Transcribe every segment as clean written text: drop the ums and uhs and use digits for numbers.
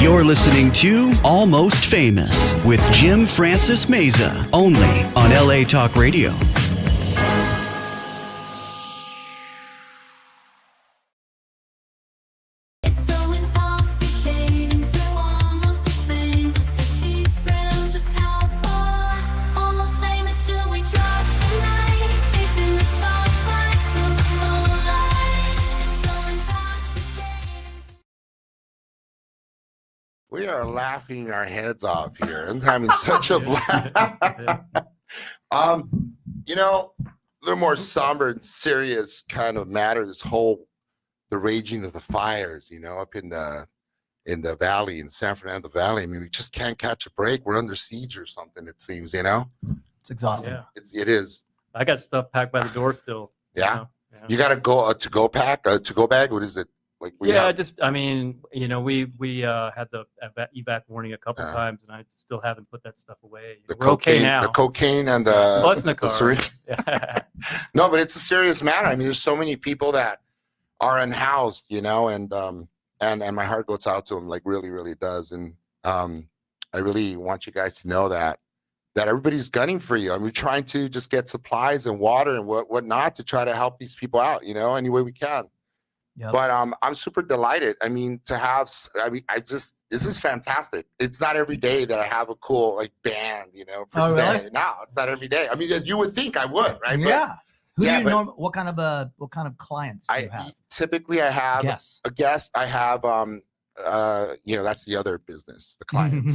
You're listening to Almost Famous with Jim Francis Meza, only on LA Talk Radio. We are laughing our heads off here. I'm having such a blast. You know, a little more somber and serious kind of matter. The raging of the fires, you know, up in the valley, in San Fernando Valley. I mean, we just can't catch a break. We're under siege or something, it seems, you know? It's exhausting. Yeah. It is. I got stuff packed by the door still. Yeah. Yeah. You got to go to-go pack, to-go bag? What is it? Like we Yeah, have- just, I mean, you know, we had the evac warning a couple times, and I still haven't put that stuff away. the We're cocaine, okay now. the cocaine and the, Plus in the the car. syringe. No, but it's a serious matter. I mean, there's so many people that are unhoused, you know, and my heart goes out to them, like really, really does. And I really want you guys to know that everybody's gunning for you. I mean, we're trying to just get supplies and water and whatnot to try to help these people out, you know, any way we can. Yep. But I'm super delighted. I mean, this is fantastic. It's not every day that I have a cool like band, you know, per se. Really? No, it's not every day. I mean, you would think I would, right? Yeah. But, What kind of clients do you have? Typically I have Yes. a guest. I have you know, that's the other business, the clients.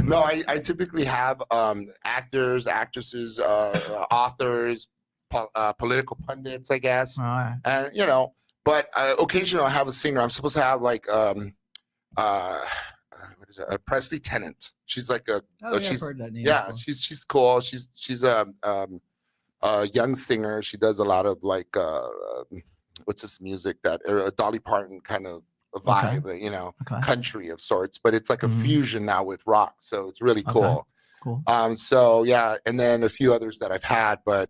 No, I typically have actors, actresses, authors, political pundits, I guess. All right. And you know, but occasionally I have a singer. I'm supposed to have like what is it? A Presley Tennant. She's like I've heard that name. yeah, before. she's cool. She's a young singer. She does a lot of like what's this music that Dolly Parton kind of a vibe, you know, country of sorts, but it's like a fusion now with rock. So it's really cool. Cool. So yeah, and then a few others that I've had, but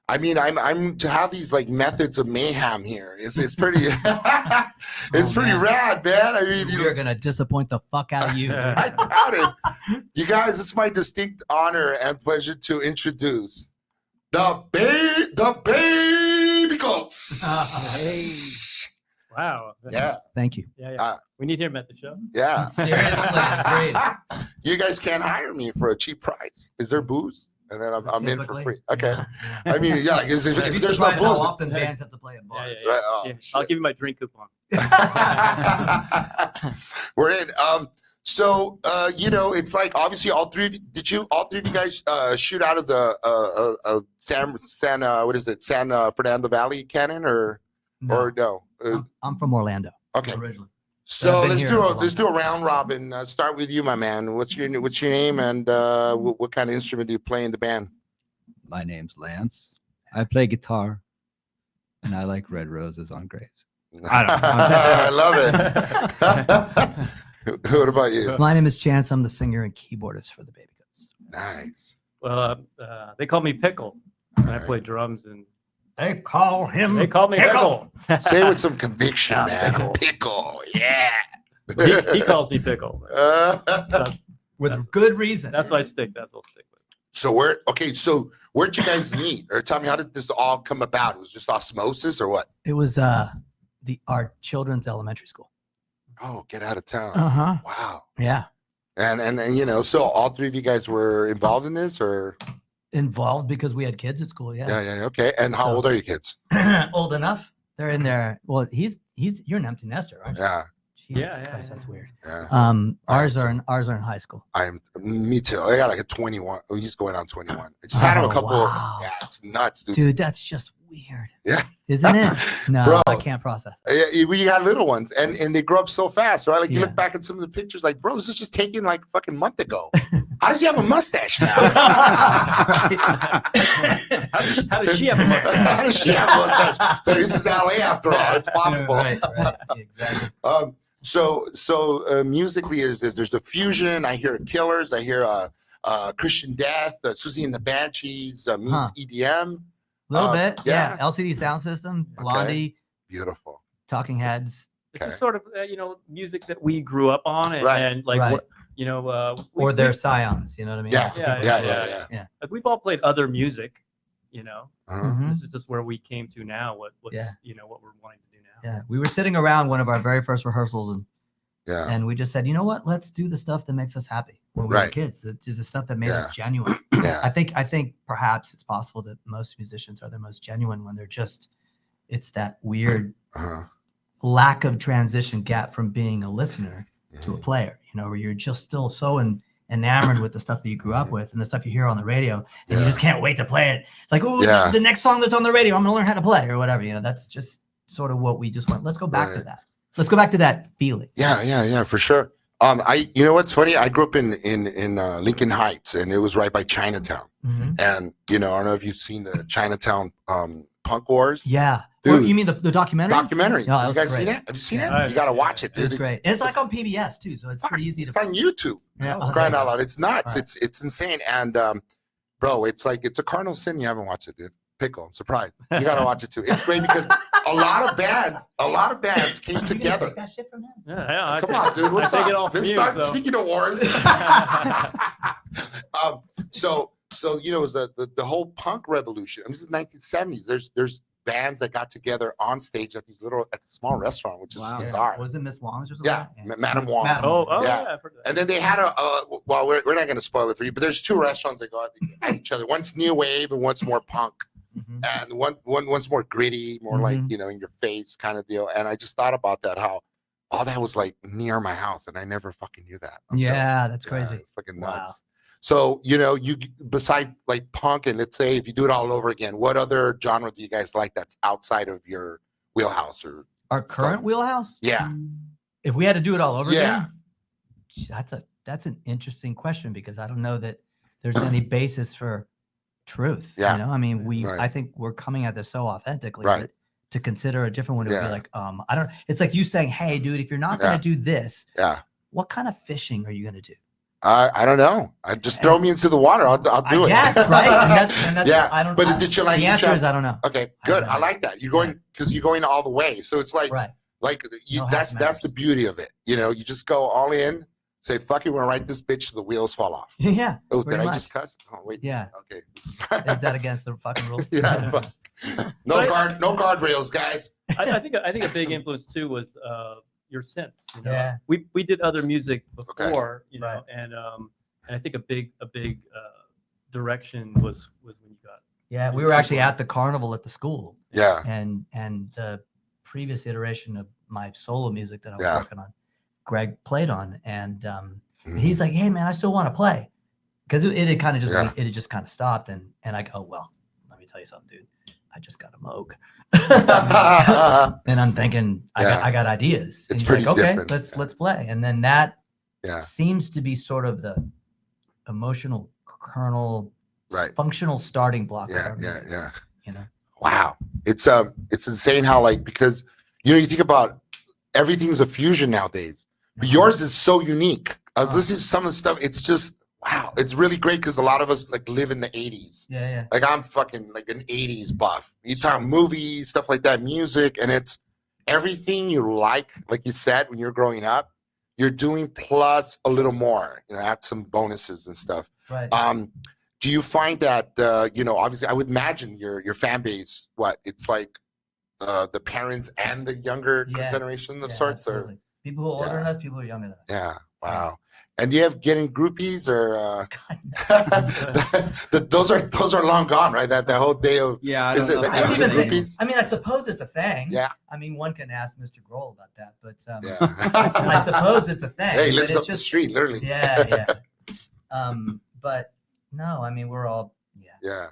I mean, I'm to have these like methods of mayhem here. It's pretty, it's pretty rad, man. I mean, We're gonna disappoint the fuck out of you. I doubt it. You guys, it's my distinct honor and pleasure to introduce the Babygoats. Wow. Yeah, Thank you. Yeah. We need him at the show. yeah. Seriously, great. You guys can't hire me for a cheap price. Is there booze? And then I'm in for free. Okay. I mean, yeah, like, if there's no How booze. often bands have to play at bars? Yeah. Right, oh, Yeah. shit. I'll give you my drink coupon. We're in. So you know, it's like obviously all three of you guys shoot out of the San Fernando Valley Canyon or no? I'm from Orlando. Okay. Originally. So I've been let's here do for a a long let's do a round robin. Start with you, my man. What's your name and what kind of instrument do you play in the band? My name's Lance. I play guitar, and I like red roses on graves. I love it. What about you? My name is Chance. I'm the singer and keyboardist for the Babygoats. Nice. Well, they call me Pickle, and I play drums, and They call him. they call me Pickle. Say it with some conviction, Yeah, man. Pickle. Pickle, yeah. he calls me Pickle. So With good reason. that's what I stick. That's what I'll stick with. So where'd you guys meet? Or tell me, how did this all come about? It was just osmosis or what? It was our children's elementary school. Oh, get out of town. Uh-huh. Wow. Yeah. And you know, so all three of you guys were involved in this or? Involved because we had kids at school. Yeah. Yeah. Okay. And how old are your kids? Old enough. They're in there. Well, you're an empty nester, aren't you? Yeah. Jesus Yeah, Christ, yeah. that's weird. Yeah. Ours are in high school. Me too. I got like a 21. Oh, he's going on 21. I just had him a couple. Wow. Yeah, it's nuts, dude. Dude, that's just weird. Yeah. Isn't it? No, Bro. I can't process. You got little ones, and they grow up so fast, right? Like you Yeah. look back at some of the pictures, like, bro, this is just taken like a fucking month ago. How does he have a mustache now? How does she have a mustache? How does she have a mustache? But this is LA after all. It's possible. Right, exactly. So musically, there's the fusion. I hear Killers. I hear Christian Death. Susie and the Banshees meets EDM. A little bit. yeah. Yeah. LCD sound system, Blondie, Beautiful. Talking Heads. It's just Okay. sort of music that we grew up on, and, Right. and like Right. what Or their scions, you know what I mean? Yeah. Yeah. Like, we've all played other music, Uh-huh. Mhm. This is just where we came to now. What's what we're wanting to do now. Yeah, we were sitting around one of our very first rehearsals, Yeah. and we just said, you know what? Let's do the stuff that makes us happy when we were Right. kids. The stuff that made Yeah. us genuine. Yeah. I think perhaps it's possible that most musicians are their most genuine when it's that weird Uh-huh. lack of transition gap from being a listener to a Mhm. player, where you're just still so enamored with the stuff that you grew up with and the stuff you hear on the radio, and you just can't wait to play it. Like, oh, Yeah. the next song that's on the radio, I'm gonna learn how to play or whatever. That's just sort of what we just went. Let's go back to Right. that. Let's go back to that feeling. Yeah, for sure. You know what's funny? I grew up in Lincoln Heights, and it was right by Chinatown. Mhm. And I don't know if you've seen the Chinatown Punk Wars. Yeah. Dude. Or you mean the documentary? Documentary. Oh, that you was guys great. seen it? Have you seen Yeah. it? You got to watch it, It was dude. great. And it's like on PBS too, so it's pretty easy It's to. on YouTube. Yeah, Oh, okay. crying out loud! It's nuts. Right. It's insane. And bro, it's a cardinal sin you haven't watched it, dude. Pickle. I'm surprised. You got to watch it too. It's great because a lot of bands came You gonna together. take that shit from him? Yeah. Come on, dude. What's I take up? it all from Let's you. start So. speaking of wars. So it was the whole punk revolution. This is 1970s. There's bands that got together on stage at the small restaurant, which is Wow. bizarre. Was it Miss Wong's or something? Yeah, Madam Wong. Oh, Yeah. yeah. I've heard that. And then they had well, we're not going to spoil it for you, but there's two restaurants that go at each other. One's new wave and one's more punk, Mhm. and one's more gritty, more like in your face kind of deal. And I just thought about that, how all that was like near my house, and I never fucking knew that. I'm telling you. Yeah, that's crazy. It's fucking Wow. nuts. So, you besides like punk, and let's say if you do it all over again, what other genre do you guys like that's outside of your wheelhouse? Or Our current wheelhouse? yeah, If we had to do it all over Yeah. again, that's an interesting question, because I don't know that there's any basis for truth. Yeah. I mean, Right. I think we're coming at this so authentically Right. that to consider a different one, it would Yeah. be like, I don't. It's like you saying, "Hey, dude, if you're not going Yeah. to do this, yeah. what kind of fishing are you going to do?" I don't know. I just throw me into the water. I'll do I it. guess, right? And that's Yeah, I don't. but did you like the each answer other? is I don't know. Okay, I good. don't I know. like that. You're going because you're going all the way. So it's like Right. No half that's the measures. beauty of it. You just go all in. Say fuck it. We're gonna write this bitch till the wheels fall off. Yeah. Oh, pretty did I much. just cuss? Oh wait. Yeah. Okay. Is that against the fucking rules? Yeah. Fuck. No guardrails, guys. I think a big influence too was your synth. Yeah. We did other music Okay. before, Right. and I think a big direction was when you got. Yeah, we were actually at the carnival at the school, Yeah. and the previous iteration of my solo music that I was Yeah. working on, Greg played on, and Mhm. he's like, "Hey man, I still want to play," because it had kind of just Yeah. it had just kind of stopped, and I go, "Well, let me tell you something, dude. I just got a Moog," and I'm thinking, Yeah. I got ideas. And It's he's pretty like, okay, different. let's play, and then that Yeah. seems to be sort of the emotional kernel, Right. functional starting block of Yeah. our Yeah. music. Yeah. You know. Wow. It's insane how because you think about everything's a fusion nowadays. But yours is so unique. I was listening to some of the stuff. It's just wow. It's really great because a lot of us like live in the 80s. Yeah, yeah. Like I'm fucking like an 80s buff. You talk movies, stuff like that, music, and it's everything you like you said when you're growing up, you're doing plus a little more, add some bonuses and stuff. Right. Do you find that obviously I would imagine your fan base, it's like the parents and the younger Yeah. generation of Yeah, sorts, absolutely. People who are older than us, people who are younger than us. yeah, wow. And do you have getting groupies or God, those are long gone, right? That whole day of Yeah, I Is don't it know. the if I don't age of even think- groupies? I mean, I suppose it's a thing. Yeah. I mean, one can ask Mr. Grohl about that, but yeah. I suppose it's a thing. Hey, he but lives it's up the street, literally. Yeah, yeah. But no, I mean, we're all Yeah.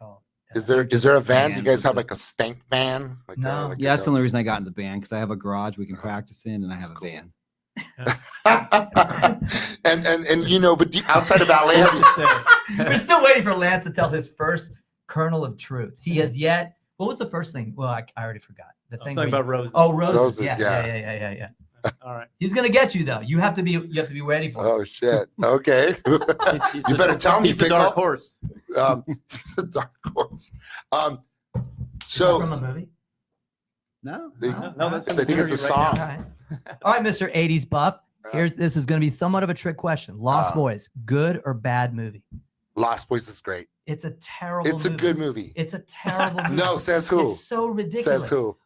we're all. Is there a van? Do you fans guys of have the- like a stank van? Like No. Yeah, that's the only reason I got in the band, because I have a garage we can practice in, and I have a Cool. van. and but outside of LA, have you, We're still waiting for Lance to tell his first kernel of truth. He has yet. What was the first thing? Well, I already forgot. The thing. Something where you- about roses. Oh, roses. Roses, Yeah, yeah. yeah. All right. He's gonna get you though. You have to be ready for it. oh shit. Okay. He's You better tell me, He's the dark Pickle. horse. Dark horse. Is that So from a movie? No. They- No, that's I think it's a song. All right. All right, Mr. 80s buff. This is going to be somewhat of a trick question. Lost Boys, good or bad movie? Lost Boys is great. It's a terrible It's a movie. good movie. It's a terrible movie. No, says who? It's so ridiculous. Says who?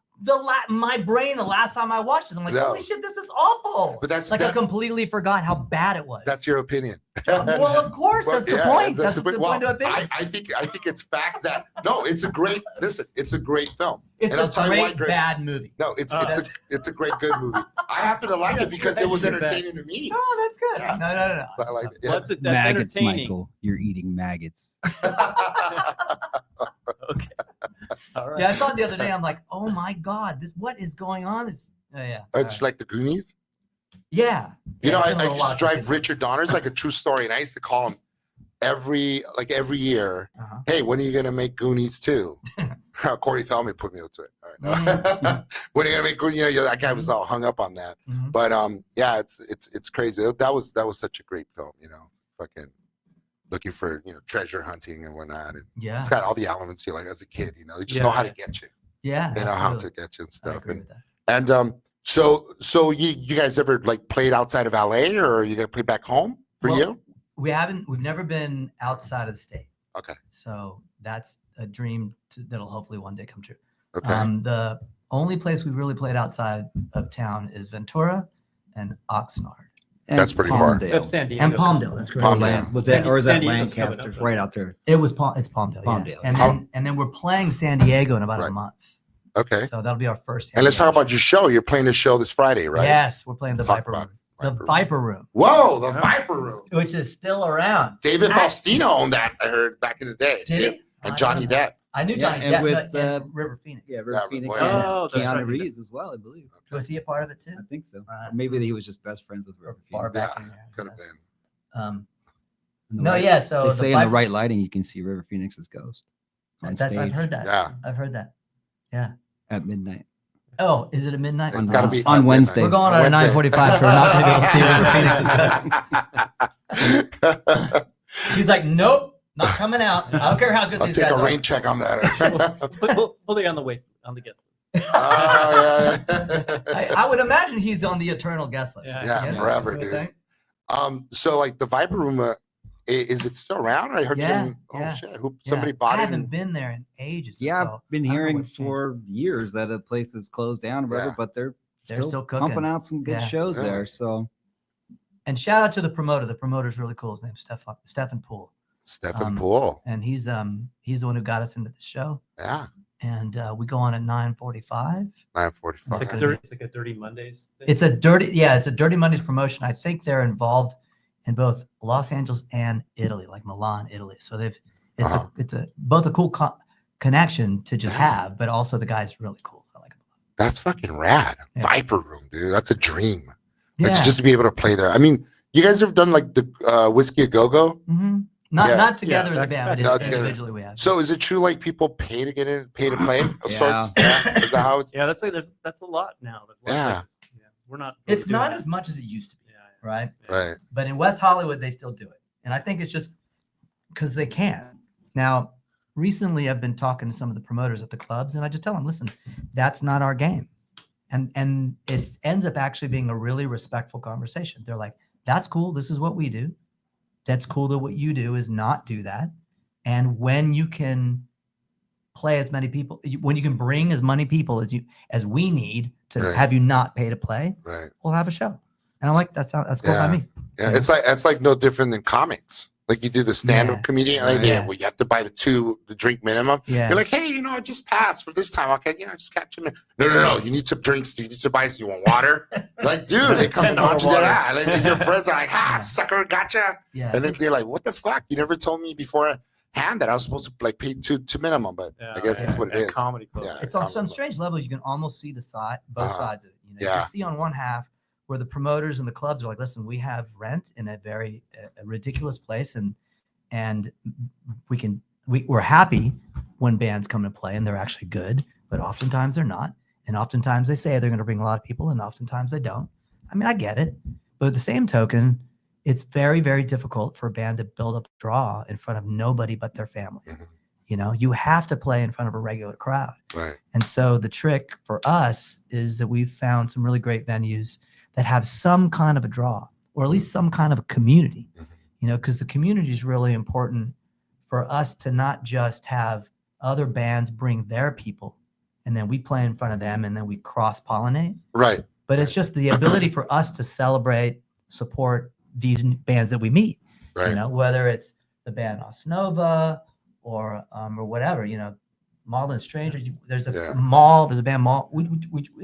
My brain, the last time I watched it, I'm like, No. holy shit, this is awful. But that's like I that, completely forgot how bad it was. that's your opinion. Well, of course, Well, that's the yeah, point. That's the the point of opinion. I think it's fact that no, it's a great it's a great film. It's and I'll a tell you why great bad movie. No, it's a great good movie. I happen to like it because it was That's bad. entertaining to me. Oh, that's good. Yeah. No. So I like it. Well, Yeah. that's Maggots, entertaining. Michael. You're eating maggots. Okay. All right. Yeah, I saw it the other day. I'm like, oh my god, what is going on? It's yeah. It's like the Goonies. Yeah. You know, it's I been a used lot to of drive things. Richard Donner's like a true story, and I used to call him every year. Uh-huh. Hey, when are you gonna make Goonies 2? Corey Feldman put me to it. All right, no. Mm-hmm. When are you gonna make Goonies? You know, that guy was all hung up on that. Mhm. But yeah, it's crazy. That was such a great film. You know, fucking looking for treasure hunting and whatnot. And Yeah. it's got all the elements you like as a kid. You know, they just Yeah. know how to get you. Yeah. They know how to absolutely. get you and I stuff. agree And with that. and so you guys ever like played outside of LA, or you guys play back home for Well, you? We've never been outside of the state. Okay. So that's a dream that'll hopefully one day come true. Okay. The only place we really played outside of town is Ventura and Oxnard. And That's pretty far. Palmdale. That's San Diego. And Palmdale, that's correct. Palmdale. Was that, or is San that Diego's coming Lancaster? up. Right out there. It's Palmdale. Palmdale. Yeah. And then we're playing San Diego in about Right. a month. Okay. So that'll be our first. San And let's talk Diego about your show. You're playing a show this Friday, right? Yes, we're playing the Talk Viper about Room. it. The Viper Room. Viper Room, Whoa, the Viper Room. which is still around. David I- Faustino owned that, I heard, back in the day. Did Yeah. he? And I Johnny don't know. Depp. I knew Yeah, Johnny and Depp with, and River Phoenix. Yeah, River Yeah, Phoenix. well, and Oh, that's Keanu right. Reeves as well, I believe. Was he a part of it too? I think so. Right. Or maybe he was just best friends with River Far Phoenix. back Yeah, in there. could have been. Um, In the no, right- yeah. So They say in the Viper- right lighting you can see River Phoenix's ghost on I've stage heard that. Yeah. I've heard that. at midnight. Oh, is it at midnight? It's got to be on at Wednesday. We're going on at 9:45, so we're not going to be able to see River Phoenix's ghost. He's like, nope, not coming out. I don't care how good I'll these take guys a are. rain check on that. Put it on the waist, on the guest list. Oh, yeah. I would imagine he's on the eternal guest list. Yeah. Yeah, forever, You would dude. think? So like the Viper Room, is it still around? I heard Yeah, them. Oh yeah. shit! Who Yeah. somebody I bought it? haven't and- been there in ages. Yeah, so I've been I don't know hearing what's changed. for years that a place is closed down or whatever, Yeah. but they're still cooking. pumping out some good Yeah. shows Really? there. So And shout out to the promoter. The promoter's really cool. His name's Stefan Poole, Stephen Poole. and he's the one who got us into the show. Yeah, And we go on at 9:45. 9:45. It's like a Dirty Mondays thing. It's a Dirty Mondays promotion. I think they're involved in both Los Angeles and Italy, like Milan, Italy. So Uh-huh. it's both a cool connection to just have, but also the guy's really cool. I like him. That's fucking rad. Yeah. Viper Room, dude. That's a dream. Yeah. It's just to be able to play there. I mean, you guys have done like the Whiskey a Go Go. Mhm. Not Yeah. not together as a back- band, back- but Not together. individually we have. So is it true like people pay to get in, pay to play of Yeah. sorts? Yeah. Is that how it's? Yeah, that's a lot now. There's a lot of Yeah. places. Yeah. We're not. really It's doing not that. as much as it used to be, Yeah. right? Right. But in West Hollywood, they still do it. And I think it's just because they can. Now, recently I've been talking to some of the promoters at the clubs, and I just tell them, listen, that's not our game. And it ends up actually being a really respectful conversation. They're like, that's cool. This is what we do. That's cool that what you do is not do that. And when you can play as many people, when you can bring as many people as we need to Right. have you not pay to play, Right. we'll have a show. And I'm like, that's cool by me. Yeah. Yeah. It's like no different than comics. Like you do the stand-up Yeah. comedian, like, Right. yeah, well, you have to buy the drink minimum. Yeah. You're like, hey, I just passed for this time. Okay, just catch him. No. You need some drinks. You need some ice. You want water? Like, dude, they come and $10 haunt you water. that. Like, your friends are like, sucker, gotcha. Yeah. And then they're like, what the fuck? You never told me beforehand that I was supposed to like pay to minimum, but I guess that's what it at is. Comedy club. Yeah. It's on some Comic book. strange level. You can almost see both Uh-huh. sides of it. Yeah. You see on one half where the promoters and the clubs are like, listen, we have rent in a very ridiculous place, and we're happy when bands come to play and they're actually good, but oftentimes they're not. And oftentimes they say they're going to bring a lot of people, and oftentimes they don't. I mean, I get it. But at the same token, it's very, very difficult for a band to build up a draw in front of nobody but their family. Mhm. You know, you have to play in front of a regular crowd. Right. And so the trick for us is that we've found some really great venues that have some kind of a draw, or at least some kind of a community, you know, because the community is really important for us to not just have other bands bring their people and then we play in front of them and then we cross pollinate. Right. But it's just the ability for us to celebrate, support these bands that we meet, Right. you know, whether it's the band Osnova or whatever, you know, Maudlin Strangers. There's a Mall. There's a band Mall. We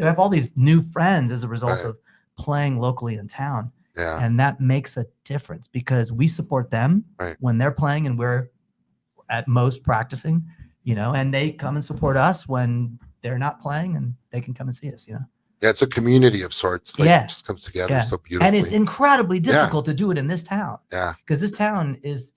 have all these new friends as a result of playing locally in town. Yeah. And that makes a difference because we support them when they're playing and we're at most practicing, you know, and they come and support us when they're not playing and they can come and see us, you know. Yeah, it's a community of sorts. Like, it just comes together so beautifully. And it's incredibly difficult to do it in this town. Yeah. Because this town is,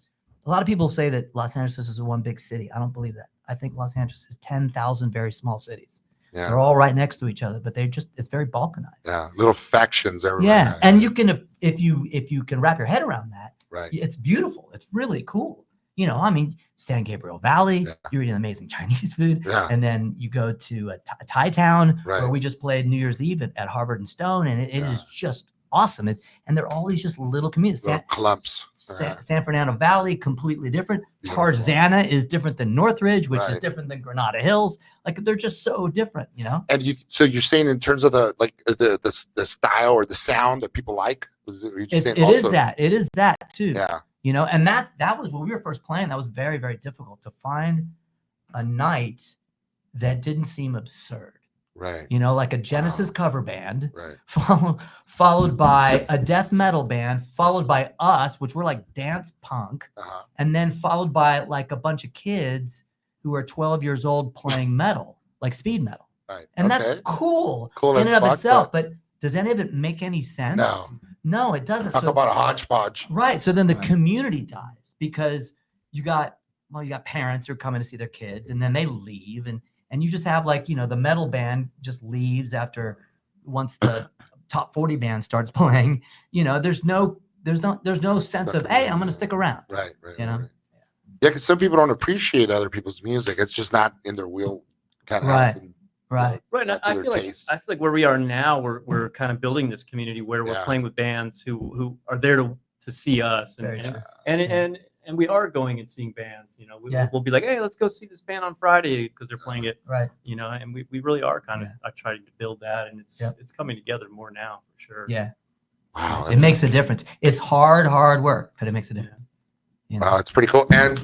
a lot of people say that Los Angeles is one big city. I don't believe that. I think Los Angeles is 10,000 very small cities. Yeah. They're all right next to each other, but it's very balkanized. Yeah, little factions everywhere. Yeah, and you can, if you can wrap your head around that, it's beautiful. It's really cool. You know, I mean, San Gabriel Valley, you're eating amazing Chinese food. And then you go to Thai Town, where we just played New Year's Eve at Harvard and Stone, and it is just awesome. And there are all these just little communities. Little clumps. San Fernando Valley, completely different. Tarzana is different than Northridge, which is different than Granada Hills. Like, they're just so different, you know? And so you're saying in terms of the style or the sound that people like? It is that too. Yeah. You know, and that was when we were first playing, that was very, very difficult to find a night that didn't seem absurd. Right. You know, like a Genesis cover band, followed by a death metal band, followed by us, which were like dance punk, and then followed by like a bunch of kids who are 12 years old playing metal, like speed metal. Right. And that's cool in and of itself. But does any of it make any sense? No, it doesn't. Talk about a hodgepodge. Right. So then the community dies because you got parents who are coming to see their kids and then they leave and you just have, like, you know, the metal band just leaves once the top 40 band starts playing. You know, there's no sense of, hey, I'm going to stick around. Right. You know? Yeah, because some people don't appreciate other people's music. It's just not in their wheel kind of house. Right. I feel like where we are now, we're kind of building this community where we're playing with bands who are there to see us, and we are going and seeing bands. You know, we'll be like, hey, let's go see this band on Friday because they're playing it. Right. You know, and we really are kind of trying to build that, and it's coming together more now for sure. Yeah. Wow. It makes a difference. It's hard work, but it makes a difference. You know? Wow, it's pretty cool. And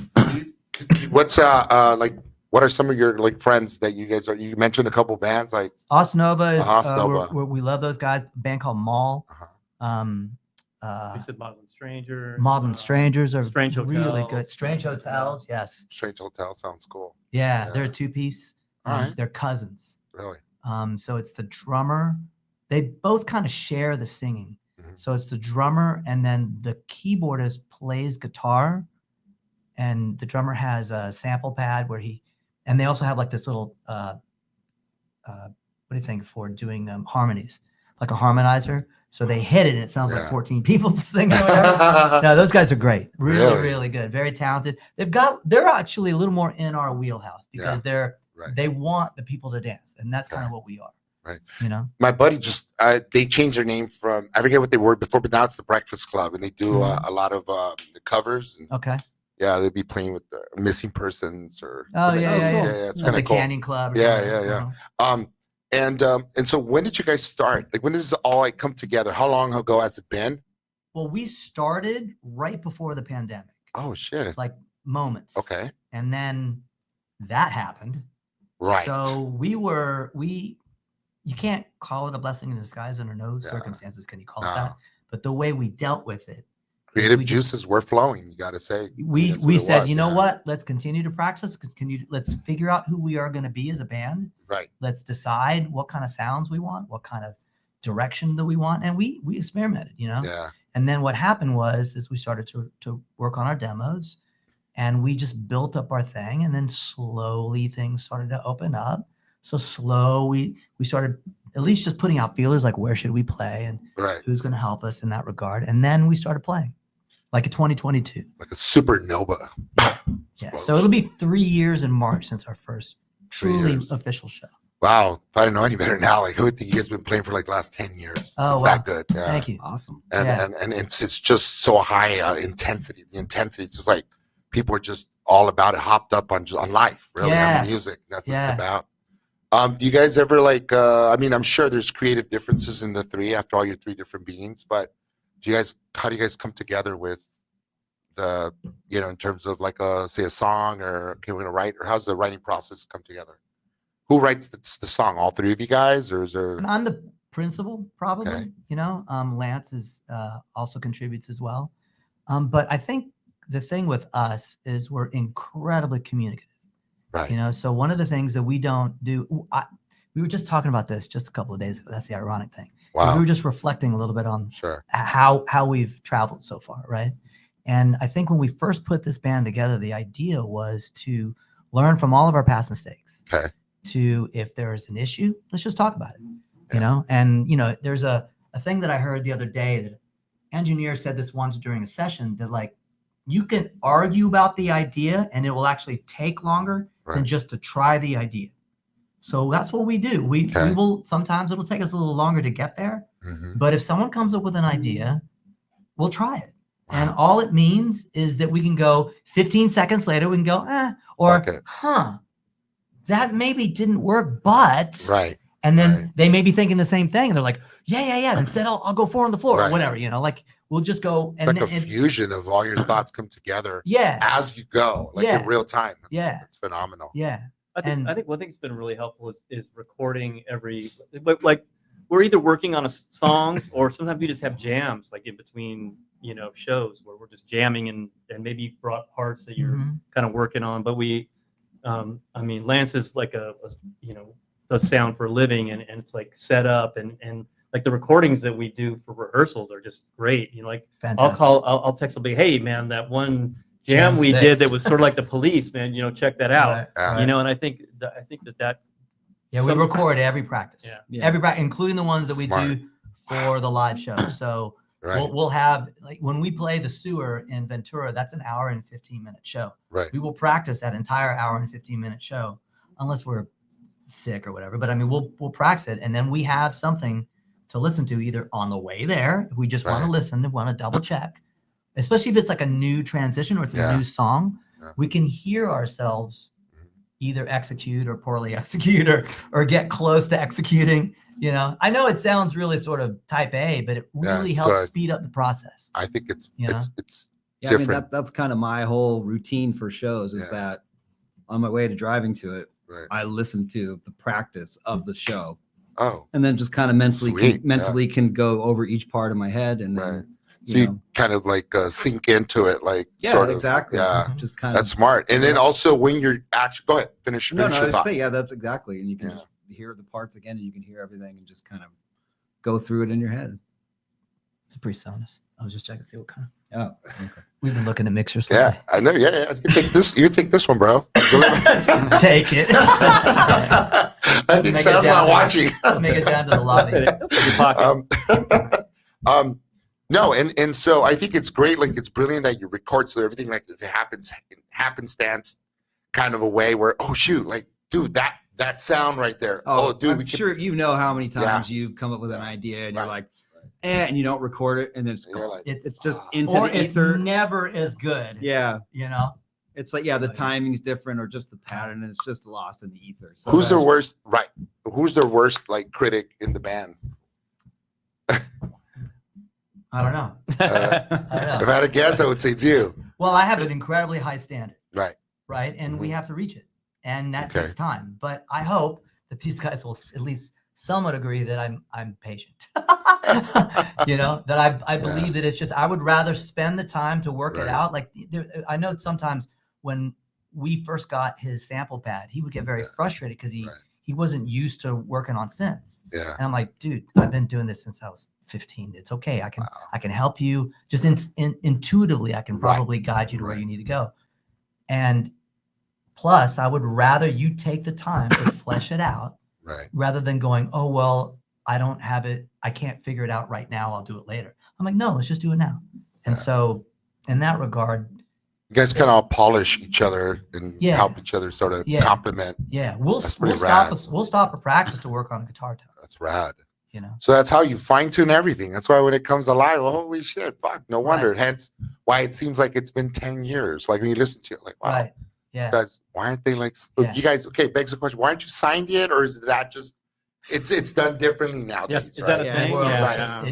what's what are some of your like friends that you guys are? You mentioned a couple bands like Osnova is we love those guys. A band called Mall. You said Maudlin Strangers. Maudlin Strangers are Strange Hotels. really good. Strange Hotels, yes. Strange Hotel sounds cool. Yeah, they're a two-piece. They're cousins. Really? So it's the drummer. They both kind of share the singing. So it's the drummer, and then the keyboardist plays guitar, and the drummer has a sample pad and they also have like this little, what do you think, for doing harmonies, like a harmonizer. So they hit it and it sounds like 14 people singing. No, those guys are great. Really good. Very talented. They're actually a little more in our wheelhouse because they want the people to dance. And that's kind of what we are. Right. You know, my buddy they changed their name from, I forget what they were before, but now it's the Breakfast Club, and they do a lot of the covers. And, yeah, they'd be playing with missing persons or. It's kind of cool. Canyon Club. Yeah. And so when did you guys start? Like, when does it all like come together? How long ago has it been? Well, we started right before the pandemic. Oh shit! Like moments. Okay. And then that happened. Right. So you can't call it a blessing in disguise under no circumstances can you call it that. But the way we dealt with it. Creative juices were flowing, you got to say. We said, you know what? Let's continue to practice. Let's figure out who we are going to be as a band. Right. Let's decide what kind of sounds we want, what kind of direction that we want. And we experimented, you know? Yeah. And then what happened is we started to work on our demos, and we just built up our thing. And then slowly things started to open up. So we started at least just putting out feelers like where should we play and who's going to help us in that regard. And then we started playing. like a 2022. Like a supernova. Yeah. So it'll be 3 years in March since our first 3 truly years. official show. Wow. If I didn't know any better now, like who would think you guys been playing for like the last 10 years? Oh, It's wow. that good. Yeah. Thank you. Awesome. And it's just so high intensity. The intensity, it's just like people are just all about it, hopped up on life, really, Yeah. on music. That's what Yeah. it's about. Do you guys ever like, I mean, I'm sure there's creative differences in the three after all your three different beings, but how do you guys come together with the, in terms of like say a song or okay, we're going to write, or how's the writing process come together? Who writes the song? All three of you guys, or is there? And I'm the principal, probably. Okay. Lance is also contributes as well. But I think the thing with us is we're incredibly communicative. Right. So one of the things that we don't do, we were just talking about this just a couple of days ago. That's the ironic thing. Wow. We were just reflecting a little bit on Sure. how we've traveled so far, right? And I think when we first put this band together, the idea was to learn from all of our past mistakes. Okay. To if there's an issue, let's just talk about it. And there's a thing that I heard the other day that an engineer said this once during a session, that like you can argue about the idea and it will actually take longer than just to try the idea. So that's what we do. We will, sometimes it'll take us a little longer to get there, but if someone comes up with an idea, we'll try it. And all it means is that we can go 15 seconds later, we can go, that maybe didn't work, but and then they may be thinking the same thing, and they're like, yeah. Instead, I'll go 4 on the floor or whatever. Like we'll just go. It's like a fusion of all your thoughts come together. As you go, like in real time. It's phenomenal. Yeah. I think one thing that's been really helpful is recording like we're either working on songs or sometimes we just have jams like in between shows where we're just jamming and maybe you brought parts that you're kind of working on, but we. I mean, Lance is like does sound for a living and it's like set up and like the recordings that we do for rehearsals are just great. Like fantastic. I'll text somebody, hey man, that one jam we did that was sort of like the Police, man, check that out. And I think that we record every practice. Every practice, including the ones that we do for the live show. So we'll have, like when we play the Sewer in Ventura, that's an hour and 15-minute show. We will practice that entire hour and 15-minute show unless we're sick or whatever. But I mean, we'll practice it, and then we have something to listen to either on the way there, if we just want to listen and want to double check, especially if it's like a new transition or it's a new song, we can hear ourselves either execute or poorly execute or get close to executing. I know it sounds really sort of type A, but it really helps speed up the process. I think it's yeah, different. I mean, that's kind of my whole routine for shows is that on my way to driving to it, I listen to the practice of the show. And then just kind of mentally can go over each part of my head and then so you kind of like sink into it, like sort of, exactly. Just kind that's smart. And then also when you're actually go ahead, finish your thought. That's exactly. And you can just hear the parts again and you can hear everything and just kind of go through it in your head. It's a PreSonus. I was just checking to see what kind of. Oh, okay. We've been looking at mixers. Yeah, I know. Yeah. You take this. You take this one, bro. Take it. I think Sam's not watching. Make it down to the lobby. No, and so I think it's great. Like it's brilliant that you record so everything like it happens in happenstance kind of a way where like dude that sound right there. Dude, I'm sure you know how many times you've come up with an idea and you're like, and you don't record it, and then it's just into the ether. It's never as good. Yeah, it's like the timing's different or just the pattern, and it's just lost in the ether. So who's the worst? Right? Who's the worst like critic in the band? I don't know. If I had a guess, I would say it's you. Well, I have an incredibly high standard. Right, and we have to reach it, and that takes time. But I hope that these guys will at least somewhat agree that I'm patient. That I believe that it's just I would rather spend the time to work it out. Like I know sometimes when we first got his sample pad, he would get very frustrated because he wasn't used to working on synths. And I'm like, dude, I've been doing this since I was 15. It's okay. I can help you. Just intuitively, I can probably guide you to where you need to go. And plus, I would rather you take the time to flesh it out rather than going, oh, well, I don't have it. I can't figure it out right now. I'll do it later. I'm like, no, let's just do it now. And so in that regard, you guys kind of all polish each other and help each other sort of complement. Yeah, we'll stop a practice to work on a guitar tone. That's rad. You know, so that's how you fine tune everything. That's why when it comes alive, holy shit, fuck, no wonder. Hence why it seems like it's been 10 years. Like when you listen to it, like wow, these guys, why aren't they like you guys? Okay, begs the question: why aren't you signed yet, or is that just it's done differently now? Yes, is that a thing?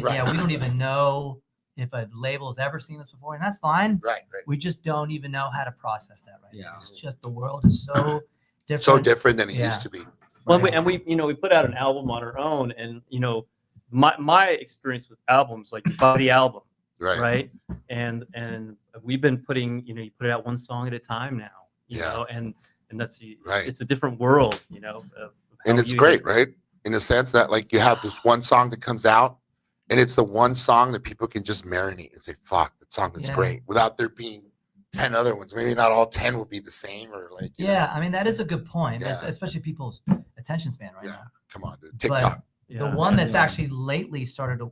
Yeah, we don't even know if a label has ever seen us before, and that's fine. Right. We just don't even know how to process that right now. It's just the world is so different. So different than it used to be. Well, we put out an album on our own, and my experience with albums, like you buy the album, right, and we've been putting, you put it out one song at a time now, you know, and that's it's a different world, and it's great, right, in the sense that like you have this one song that comes out, and it's the one song that people can just marinate and say, "Fuck, that song is great," without there being 10 other ones. Maybe not all 10 will be the same, or like I mean, that is a good point, especially people's attention span right now. Come on, dude. TikTok. The one that's actually lately started to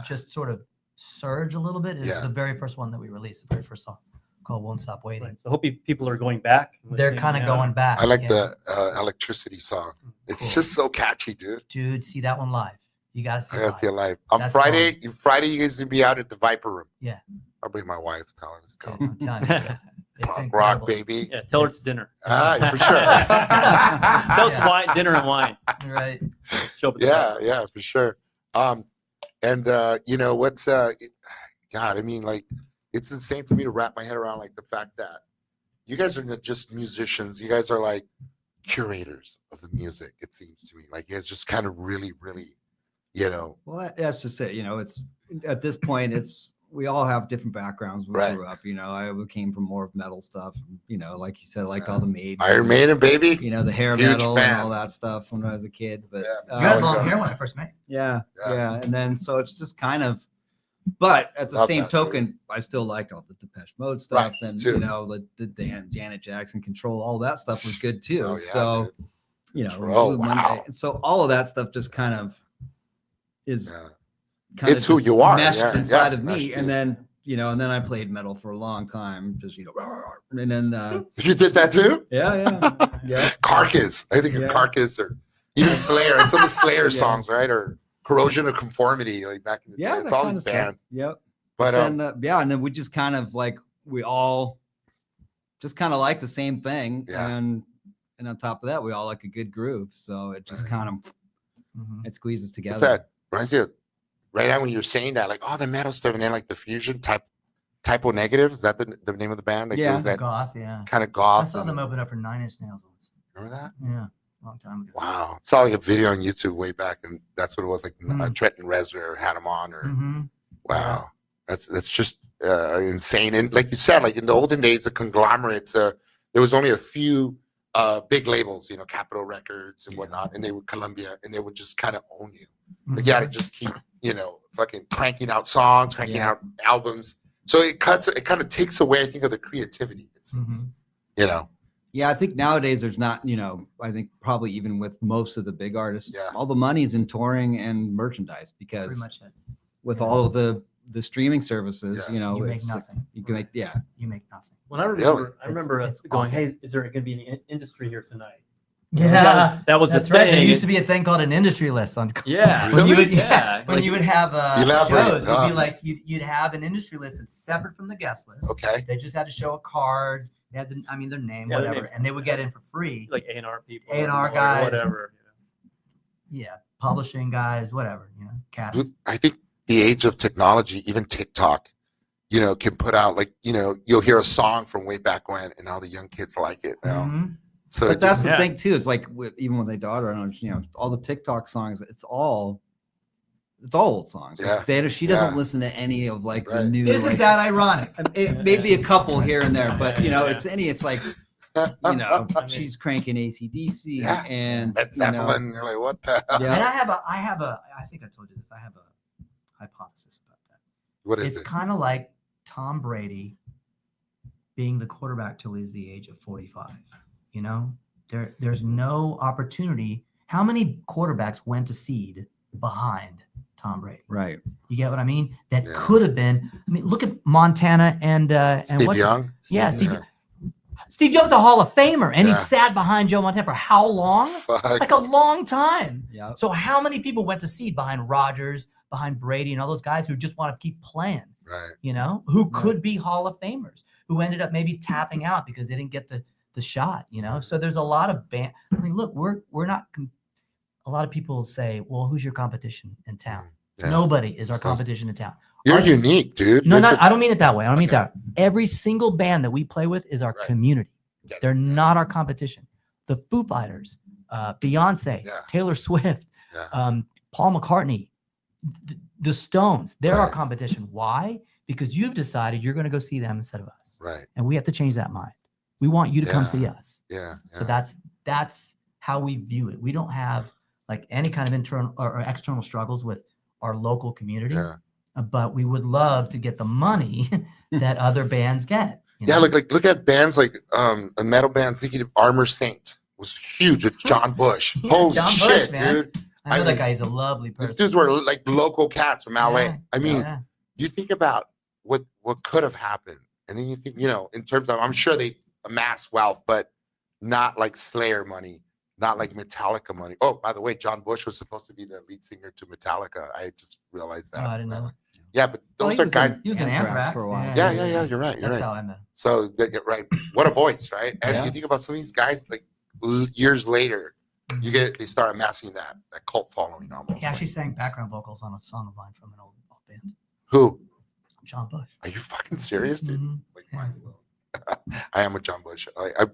just sort of surge a little bit is the very first one that we released, the very first song called "Won't Stop Waiting." So I hope people are going back. They're kind of going back. I like the Electricity song. It's just so catchy, dude. Dude, see that one live. You gotta see. I gotta see it live on Friday. Friday, you guys can be out at the Viper Room. Yeah. I'll bring my wife. Tell her to go. I'm telling you, Punk rock, baby. Yeah, tell her it's dinner. For sure. Tell us wine, dinner and wine. Right. Show up yeah, for sure. And what's God? I mean, like, it's insane for me to wrap my head around like the fact that you guys are not just musicians. You guys are like curators of the music. It seems to me like you guys just kind of really, Well, that's just it. It's at this point, we all have different backgrounds. We grew up, I came from more metal stuff, like you said, like all the Maiden, Iron Maiden, baby, the hair metal and all that stuff when I was a kid. But you had long hair when I first met. Yeah. And then, so it's just kind of, but at the same token, I still liked all the Depeche Mode stuff and, the Janet Jackson Control, all that stuff was good too. So, so all of that stuff just kind of is it's who you are meshed inside of me. And then and then I played metal for a long time, just and then you did that too. Yeah. Carcass, I think of Carcass, or even Slayer, and some of Slayer songs, right, or Corrosion of Conformity, like back in the day. It's all these bands. Yep. But and then we just kind of like we all just kind of like the same thing, and on top of that, we all like a good groove, so it just kind of it squeezes together. What's that? Right now when you're saying that, like, the metal stuff, and then like the fusion Typo Negative, is that the name of the band? Like, that goth, kind of goth. I saw them open up for 9 Inch Nails once. Remember that? Yeah, long time ago. Wow, I saw like a video on YouTube way back, and that's what it was like. Trenton Reznor had them on, or wow, that's just insane. And like you said, like in the olden days, the conglomerates, there was only a few big labels, Capitol Records and whatnot, and they would Columbia, and they would just kind of own you. Like you had to just keep, fucking cranking out songs, cranking out albums. So it kind of takes away, I think, of the creativity, it seems, Yeah, I think nowadays there's not, I think probably even with most of the big artists, all the money's in touring and merchandise, because pretty much with all of the streaming services, you make nothing. You can make, you make nothing. Well, I remember it's going, hey, is there going to be an industry here tonight? Yeah, that was that's right. There used to be a thing called an industry list on. When you would have shows, it'd be like you'd have an industry list that's separate from the guest list. Okay. They just had to show a card. They had their name, whatever, and they would get in for free. Like A&R people, A&R guys, whatever. Yeah, publishing guys, whatever. Cats. I think the age of technology, even TikTok, can put out like you'll hear a song from way back when, and all the young kids like it now. So but that's the thing too. It's like even with my daughter, all the TikTok songs. It's all old songs. Yeah. Like she doesn't listen to any of like the new. Isn't that ironic? Maybe a couple here and there, but it's like she's cranking AC/DC and Zeppelin. You're like, what the hell? And I think I told you this. I have a hypothesis about that. What is it? It's kind of like Tom Brady being the quarterback till he's the age of 45. There's no opportunity. How many quarterbacks went to seed behind Tom Brady. Right. You get what I mean? That could have been. I mean, look at Montana and Steve Young. Yeah, Steve Young's a Hall of Famer, and he sat behind Joe Montana for how long? Like a long time. Yep. So how many people went to see behind Rodgers, behind Brady, and all those guys who just want to keep playing? Right. You know, who could be Hall of Famers, who ended up maybe tapping out because they didn't get the shot. You know, so there's a lot of I mean, look, we're not. A lot of people say, "Well, who's your competition in town?" Yeah. Nobody is our competition in town. You're unique, dude. No, I don't mean it that way. I don't mean that. Every single band that we play with is our community. Yeah. They're not our competition. The Foo Fighters, Beyonce, Taylor Swift, Paul McCartney, the Stones, they're our competition. Why? Because you've decided you're going to go see them instead of us. Right. And we have to change that mind. We want you to come see us. Yeah. So that's how we view it. We don't have like any kind of internal or external struggles with our local community. Yeah. But we would love to get the money that other bands get. You know? Yeah, look at bands like a metal band. Thinking of Armor Saint was huge with John Bush. Holy John shit, Bush, dude! I know that guy. He's a lovely person. These dudes were like local cats from LA. I mean, you think about what could have happened, and then you think, you know, in terms of, I'm sure they amassed wealth, but not like Slayer money. Not like Metallica money. Oh, by the way, John Bush was supposed to be the lead singer to Metallica. I just realized that. Oh, I didn't know. Yeah, but those are guys. He was in Anthrax for a while. Yeah. You're right. That's how I met him. So right, what a voice, right? And you think about some of these guys, like years later, they start amassing that cult following almost. He actually sang background vocals on a song of mine from an old band. Who? John Bush. Are you fucking serious, dude? Mm-hmm. Like mind blown. I am a John Bush.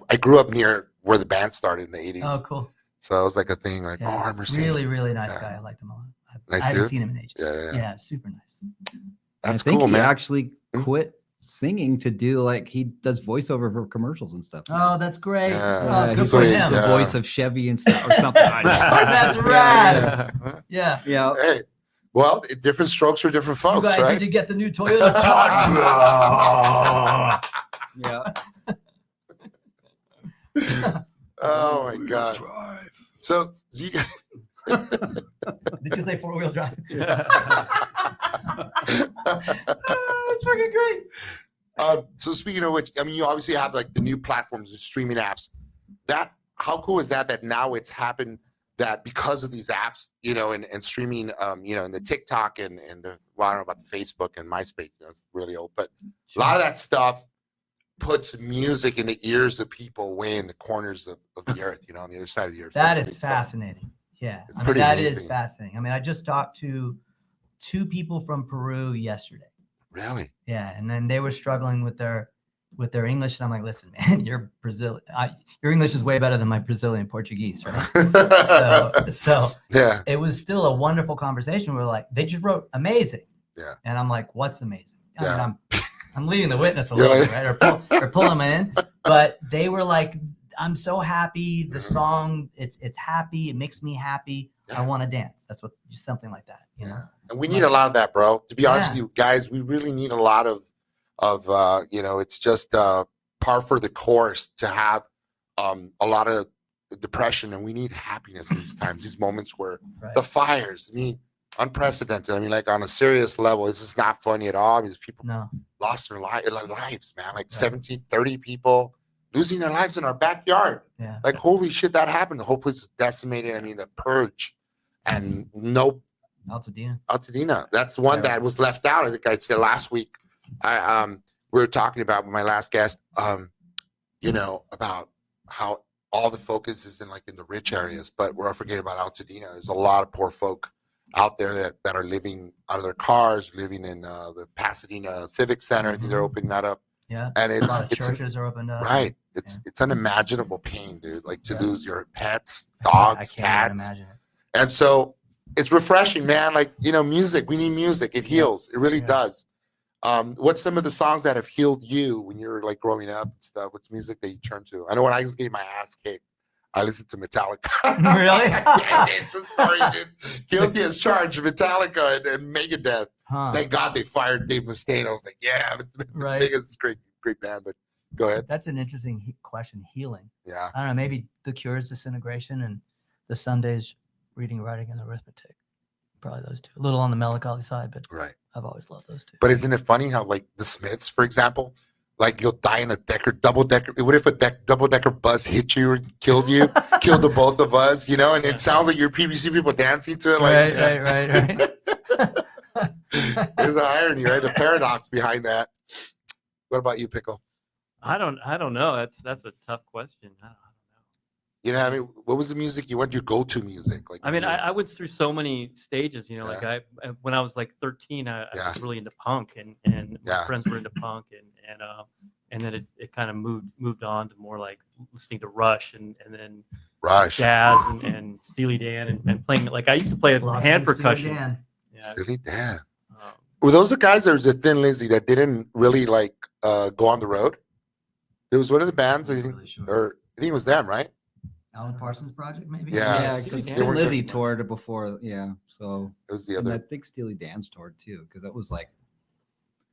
I grew up near where the band started in the 80s. Oh, cool. So it was like a thing, like, Armor Saint. Really, really nice guy. I liked him a lot. Nice I haven't seen him in ages. Yeah, super nice. That's cool, man. He man. actually quit singing to do, like, he does voiceover for commercials and stuff. Oh, that's great. Yeah, good for him. The voice of Chevy and stuff or something. That's rad. Yeah. Hey, well, different strokes for different folks, you guys right? need to get the new Toyota Yeah. Oh my God. So you guys. Did you say 4-wheel drive? Yeah. It's freaking great. So speaking of which, I mean, you obviously have like the new platforms and streaming apps. How cool is that now it's happened that because of these apps, you know, and streaming, you know, and the TikTok and the, well, I don't know about the Facebook and MySpace, you know, it's really old, but a lot of that stuff puts music in the ears of people way in the corners of the earth, you know, on the other side of the earth. That is fascinating. Yeah. I mean, that is fascinating. I mean, I just talked to 2 people from Peru yesterday. Really? Yeah. And then they were struggling with their English. And I'm like, listen, man, you're Brazilian. Your English is way better than my Brazilian Portuguese, right? so yeah, it was still a wonderful conversation. We're like, they just wrote amazing. Yeah. And I'm like, what's amazing? I mean, I'm leading the witness a little bit, right? Or pulling them in. But they were like, I'm so happy. The song, it's happy. It makes me happy. I want to dance. That's just something like that. You know? And we need a lot of that, bro. To be honest with you guys, we really need a lot of you know, it's just par for the course to have a lot of depression, and we need happiness in these times, these moments where the fires, I mean, unprecedented. I mean, like on a serious level, this is not funny at all because people lost their lives, man. Like 30 people losing their lives in our backyard. Yeah. Like, holy shit, that happened. The whole place is decimated. I mean, the purge and Altadena. That's one that was left out. I think I said last week. We were talking about with my last guest, you know, about how all the focus is in the rich areas, but we're forgetting about Altadena. There's a lot of poor folk out there that are living out of their cars, living in the Pasadena Civic Center. I think they're opening that up. Yeah, and a lot of churches are opened up. Right. It's unimaginable pain, dude. Like to lose your pets, dogs, cats. And so it's refreshing, man. Like, you know, music. We need music. It heals. It really does. What's some of the songs that have healed you when you were like growing up and stuff? What's music that you turn to? I know when I was getting my ass kicked, I listened to Metallica. Really? Yeah, sorry, dude. Guilty as charged, Metallica and Megadeth. Thank God they fired Dave Mustaine. I was like, yeah, Megadeth's a great band, but go ahead. That's an interesting question, healing. Yeah. I don't know, maybe The Cure's Disintegration and the Sundays Reading, Writing, and Arithmetic. probably those two. A little on the melancholy side, but right. I've always loved those two. But isn't it funny how like the Smiths, for example, like you'll die in a double decker. What if a double decker bus hit you or killed you, killed the both of us, you know? And it sounds like your PBC people dancing to it. Like, Right. There's the irony, right? The paradox behind that. What about you, Pickle? I don't know. That's a tough question. I don't know. You know, I mean, what was the music you went your go-to music? Like, I mean, I went through so many stages. You know, like when I was like 13, I was really into punk, and my friends were into punk, and then it kind of moved on to more like listening to Rush and then jazz and Steely Dan and playing. Like I used to play hand percussion. Steely Dan. Were those the guys that was a Thin Lizzy that didn't really like go on the road? It was one of the bands, I think, or I think it was them, right? Alan Parsons Project, maybe. Yeah, because Lizzy toured before. Yeah, so it was the other. And I think Steely Dan's toured too, because that was like,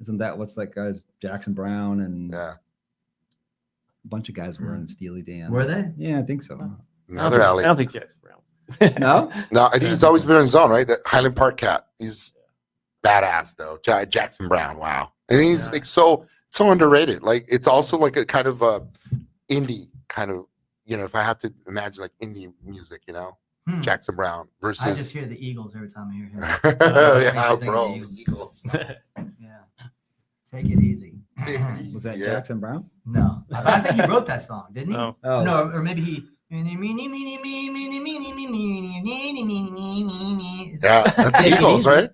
isn't that what's that guys Jackson Brown and a bunch of guys were in Steely Dan. Were they? Yeah, I think so. Another alley. I don't think Jackson Brown. No, I think he's always been on his own, right? That Highland Park cat. He's badass though. Jackson Brown, wow, and he's like so underrated. Like it's also like a kind of indie kind of. You know, if I have to imagine like indie music, you know, Jackson Brown versus. I just hear the Eagles every time I hear him. Yeah, bro, the Eagles. Yeah, take it easy. Was that Jackson Brown? No, I think he wrote that song, didn't he? No, or maybe he. Yeah, that's the Eagles, right?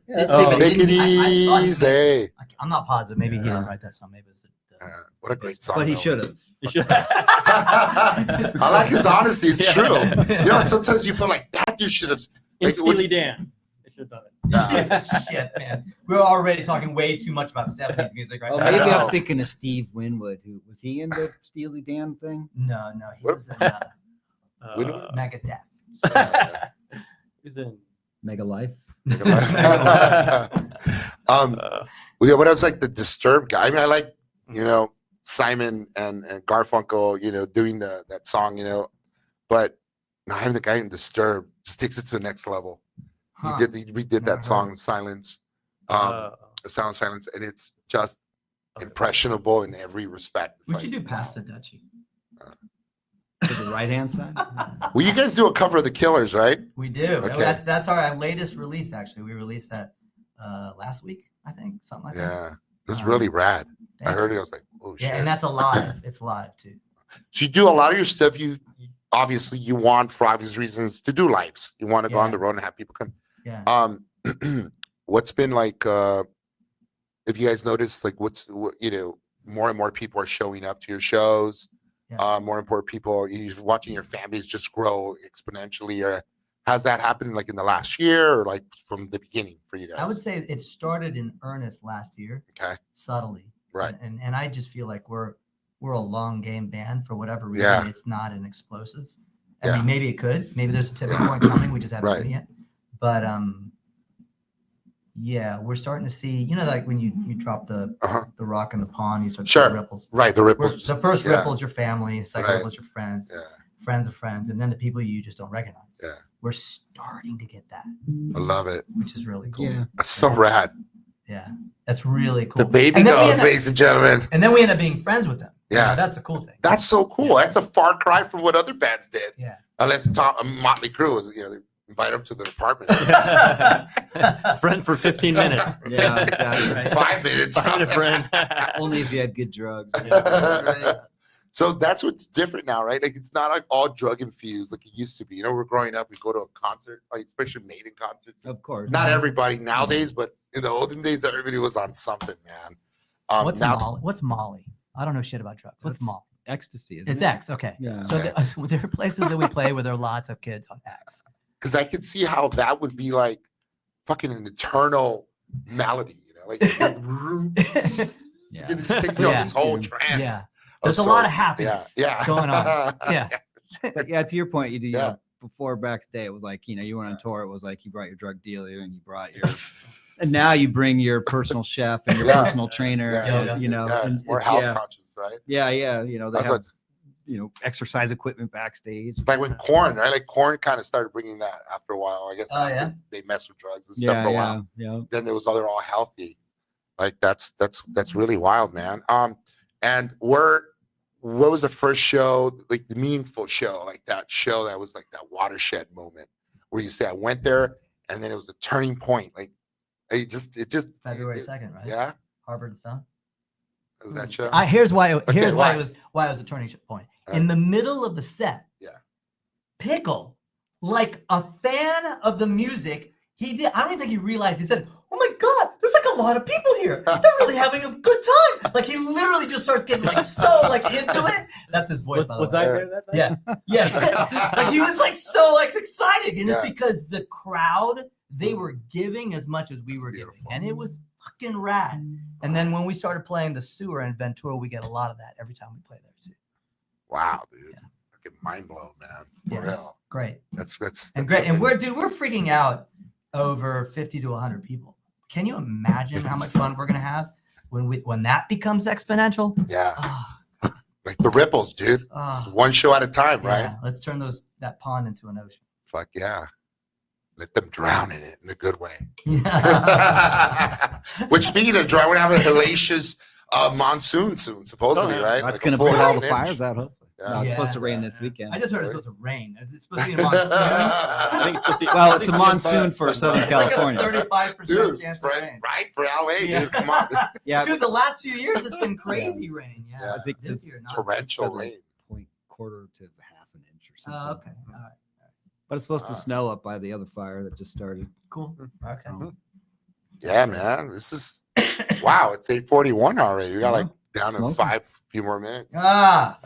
Take it easy. I'm not positive. Maybe he didn't write that song. Maybe it's what a great song. But he should have. I like his honesty. It's true. You know, sometimes you feel like that you should have. Like, Steely Dan. They should have done it. Shit, man. We're already talking way too much about 70s music right now. Maybe I'm thinking of Steve Winwood. Who was he in the Steely Dan thing? No, he was in Megadeth. He's in Mega Life. What else like the Disturbed guy? I mean, I like, you know, Simon and Garfunkel, you know, doing that song, you know, but now having the guy in Disturbed just takes it to the next level. He redid that song Silence, The Sound of Silence, and it's just impressionable in every respect. What you do past the Dutchie? To the right hand side. Well, you guys do a cover of The Killers, right? We do. Okay. That's our latest release. Actually, we released that last week, I think, something like that. Yeah, it was really rad. I heard it. I was like, oh shit. Yeah, and that's live. It's live too. So you do a lot of your stuff. You obviously you want, for obvious reasons, to do lives. You want to go on the road and have people come. Yeah. What's been like? If you guys noticed, like, you know, more and more people are showing up to your shows. Yeah. More and more people, you're watching your families just grow exponentially. Or has that happened like in the last year, or like from the beginning for you guys? I would say it started in earnest last year. Okay. Subtly. Right. And I just feel like we're a long game band for whatever reason. Yeah. It's not an explosive. I mean, maybe it could. Maybe there's a tipping point coming. We just haven't seen it yet. But yeah, we're starting to see. You know, like when you drop the rock in the pond, you start to see the ripples. Right, the ripples. The first ripple is your family. The second ripple is your friends. Yeah. Friends of friends, and then the people you just don't recognize. Yeah. We're starting to get that. I love it. Which is really cool. Yeah. That's so rad. Yeah. That's really cool. The Babygoats, ladies and gentlemen. And then we end up being friends with them. Yeah. That's the cool thing. That's so cool. That's a far cry from what other bands did. Yeah. Unless Motley Crue was, you know, they invite them to the apartment. Friend for 15 minutes. Yeah, exactly. Right. 5 minutes. 5 minute friend. Only if you had good drugs. Right. So that's what's different now, right? Like it's not like all drug infused like it used to be. You know, we're growing up, we go to a concert, like especially Maiden concerts. Of course. Not everybody nowadays, but in the olden days, everybody was on something, man. What's Molly? What's Molly? I don't know shit about drugs. What's Molly? Ecstasy. It's X. Okay. Yeah. So there are places that we play where there are lots of kids on X. Because I could see how that would be like fucking an eternal melody, you know, like it just takes you on this whole trance. Yeah. There's a lot of happiness going on. Yeah. But yeah, to your point, you know, before back in the day, it was like, you know, you went on tour, it was like you brought your drug dealer and you brought your and now you bring your personal chef and your personal trainer, and, you know, it's more health conscious, right? Yeah, you know, they have exercise equipment backstage. Like with Korn, right? Like Korn kind of started bringing that after a while. I guess they messed with drugs and stuff for a while. Yeah. Then there was they're all healthy. Like that's really wild, man. And what was the first show, like the meaningful show, like that show that was like that watershed moment where you say I went there and then it was a turning point. Like it just February 2nd, right? Yeah. Harvard and Stone. Was that show? Here's why it was a turning point. In the middle of the set, Pickle, like a fan of the music, I don't even think he realized. He said, "Oh my God, there's like a lot of people here. They're really having a good time." Like he literally just starts getting like so like into it. That's his voice. Was I there that night? Yeah. Like he was like so like excited, and it's because the crowd, they were giving as much as we were giving, and it was fucking rad. And then when we started playing the sewer in Ventura, we get a lot of that every time we play there too. Wow, dude. Fucking mind blown, man. Yeah, that's great. That's great. And we're freaking out over 50 to 100 people. Can you imagine how much fun we're gonna have when that becomes exponential? Yeah. Like the ripples, dude. One show at a time, right? Yeah. Let's turn that pond into an ocean. Fuck yeah. Let them drown in it in a good way. Which, speaking of drown, we're having a hellacious monsoon soon, supposedly, right? That's going to bring all the fires out, hopefully. Yeah. No, it's supposed to rain this weekend. I just heard it's supposed to rain. Is it supposed to be a monsoon? I think it's supposed to be, well, it's a monsoon for Southern California. Like 35% chance of rain. Right? For LA, dude. Come on. Dude, the last few years, it's been crazy rain. Yeah. I think this year, not torrential rain. Quarter to half an inch or something. Okay. All right. But it's supposed to snow up by the other fire that just started. Cool. Okay. Yeah, man. This is wow. It's 8:41 already. We got like down to few more minutes. No.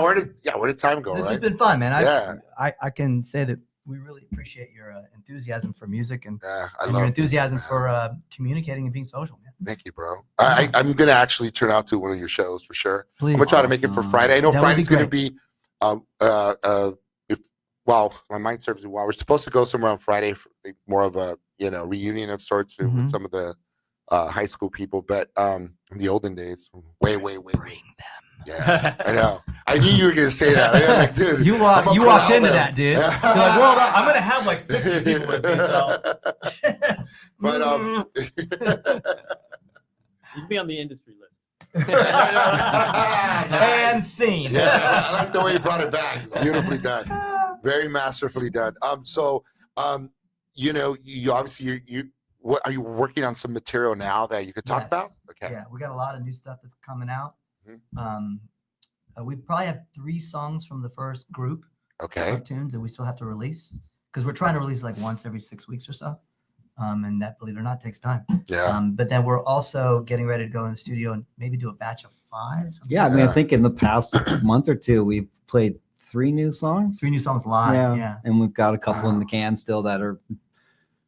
Where did time go? This right? has been fun, man. I can say that we really appreciate your enthusiasm for music and your enthusiasm for communicating and being social, man. Thank you, bro. I'm gonna actually turn out to one of your shows for sure. Please. I'm gonna try to make it for Friday. I know Friday's gonna be well, my mind serves me well. We're supposed to go somewhere on Friday for more of a reunion of sorts with some of the high school people, but in the olden days, way. Bring them. Yeah, I know. I knew you were gonna say that. I'm like, dude, you walked into that, dude. You're like, well, I'm gonna have like 50 people with me, so. But you'd be on the industry list. And scene. Yeah, I like the way you brought it back. It's beautifully done. Very masterfully done. You obviously what are you working on some material now that you could talk about? Okay. Yeah, we got a lot of new stuff that's coming out. We probably have 3 songs from the first group. Okay. Tunes that we still have to release because we're trying to release like once every 6 weeks or so. And that, believe it or not, takes time. Yeah. But then we're also getting ready to go in the studio and maybe do a batch of 5. Yeah, I mean, I think in the past month or two, we've played 3 new songs. 3 new songs live. Yeah. And we've got a couple in the can still that are,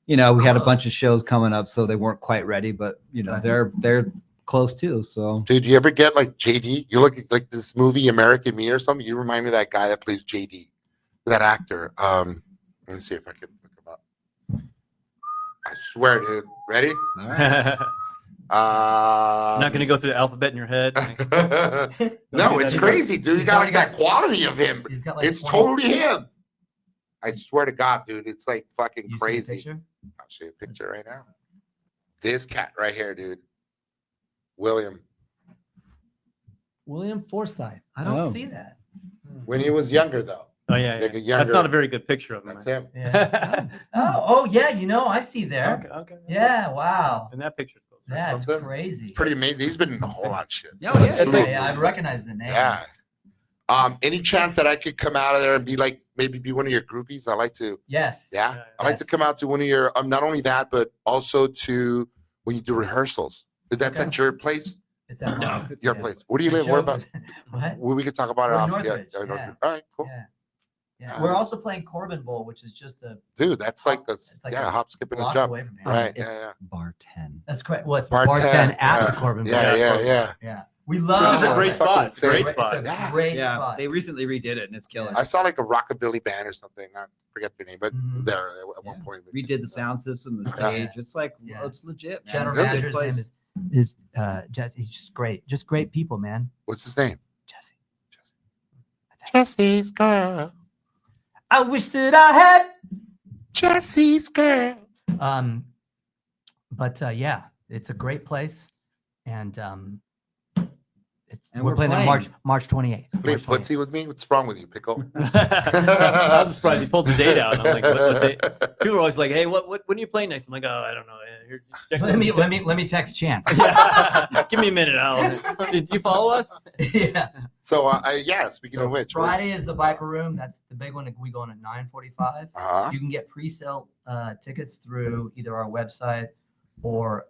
we had a bunch of shows coming up, so they weren't quite ready, but they're close too. So, dude, you ever get like JD? You look like this movie American Me or something. You remind me of that guy that plays JD, that actor. Let me see if I can look him up. I swear, dude. Ready? All right. Not gonna go through the alphabet in your head. No, it's crazy, dude. You got like that quality of him. Like it's totally him. I swear to God, dude. It's like fucking crazy. I'll show you a picture right now. This cat right here, dude. William Forsythe. I don't see that. When he was younger, though. Oh yeah, like that's not a very good picture of him. That's him. Yeah. oh yeah, I see there. Okay. Yeah, wow. And that picture's close. Yeah, it's crazy. It's pretty amazing. He's been in a whole lot of shit. Yeah, I've recognized the name. Yeah. Any chance that I could come out of there and be like, maybe be one of your groupies? I like to. Yes. Yeah. I like to come out to one of your. Not only that, but also to when you do rehearsals. That's at your place. It's at your place. Where do you live? Where about? What? We could talk about it off. Northridge. Yeah. All right. Cool. Yeah. We're also playing Corbin Bowl, which is just a that's like a hop, skip, and a jump. Right. It's Bar 10. That's correct. Well, it's Bar 10 at the Corbin Bowl. Yeah. We love This is a great spot. It's a great spot. It's a great spot. They recently redid it and it's killer. I saw like a rockabilly band or something. I forget the name, but there at one point. Redid the sound system, the stage. It's like, it's legit, man. General manager's name is Jesse. He's just great. Just great people, man. What's his name? Jesse. Jesse's girl. I wish that I had Jesse's girl. But yeah, it's a great place, and And we're playing there March 28th. Play footsie with me? What's wrong with you, Pickle? I was surprised he pulled the date out. And I'm like, what date? People are always like, hey, when are you playing next? I'm like, oh, I don't know. Here, Let me text Chance. Give me a minute. Did you follow us? Yeah. So speaking of which, Friday is the Viper Room. That's the big one. We go on at 9:45. Uh-huh. You can get pre-sale tickets through either our website or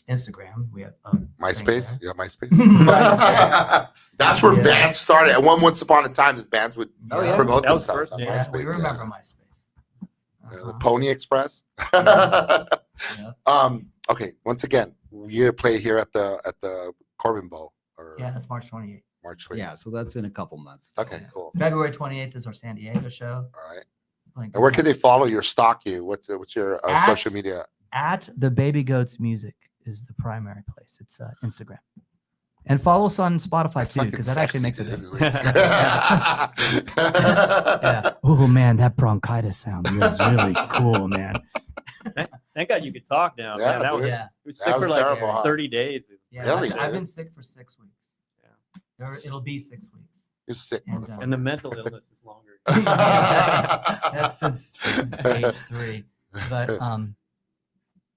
Instagram. We have MySpace. Yeah, MySpace. That's where bands started. And once upon a time, the bands would promote that was themselves first, on yeah. MySpace. We remember MySpace. The Pony Express. Okay. Once again, you play here at the Corbin Bowl. Yeah, that's March 28th. March 28th. Yeah, so that's in a couple months. Okay, cool. February 28th is our San Diego show. All right. Like, And where can they follow you or stalk you? What's your social media? At the Babygoats Music is the primary place. It's Instagram. And follow us on Spotify too, because that actually makes a difference. Yeah. Oh man, that bronchitis sound is really cool, man. Thank God you could talk now. Yeah, man, that was, dude. it was sick for like terrible, huh? 30 days. Yeah, Really, I've man? been sick for 6 weeks. Yeah. It'll be 6 weeks. You're sick, And, motherfucker. And the mental illness is longer. That's since age 3. But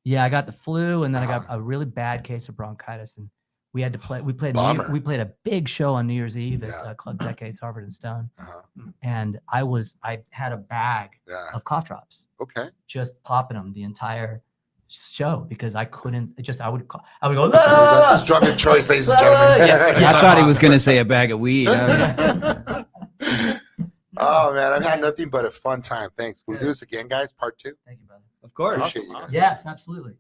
yeah, I got the flu, and then I got a really bad case of bronchitis, and we had to play. We played a big show on New Year's Eve at Club Decades, Harvard and Stone, and I had a bag of cough drops. Okay. Just popping them the entire show because I couldn't. I would go. That's his drug of choice, ladies and gentlemen. I thought he was going to say a bag of weed. Oh man, I've had nothing but a fun time. Thanks. Can we do this again, guys? Part 2. Thank you, brother. Of course. Appreciate you guys. Yes, absolutely.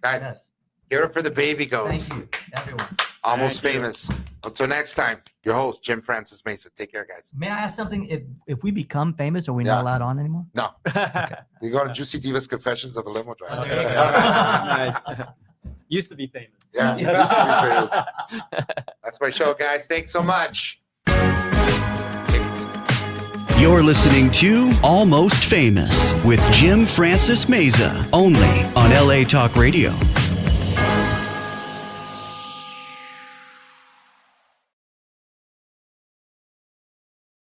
Guys, Yes. give it up for the Babygoats. Thank you, everyone. Almost famous. Until next time, your host, Jim Francis Mesa. Take care, guys. May I ask something? If we become famous, are we not allowed on anymore? No. You go to Juicy Divas Confessions of a Limo Driver. There you go. Nice. Used to be famous. Yeah, used to be famous. That's my show, guys. Thanks so much. You're listening to Almost Famous with Jim Francis Mesa, only on LA Talk Radio.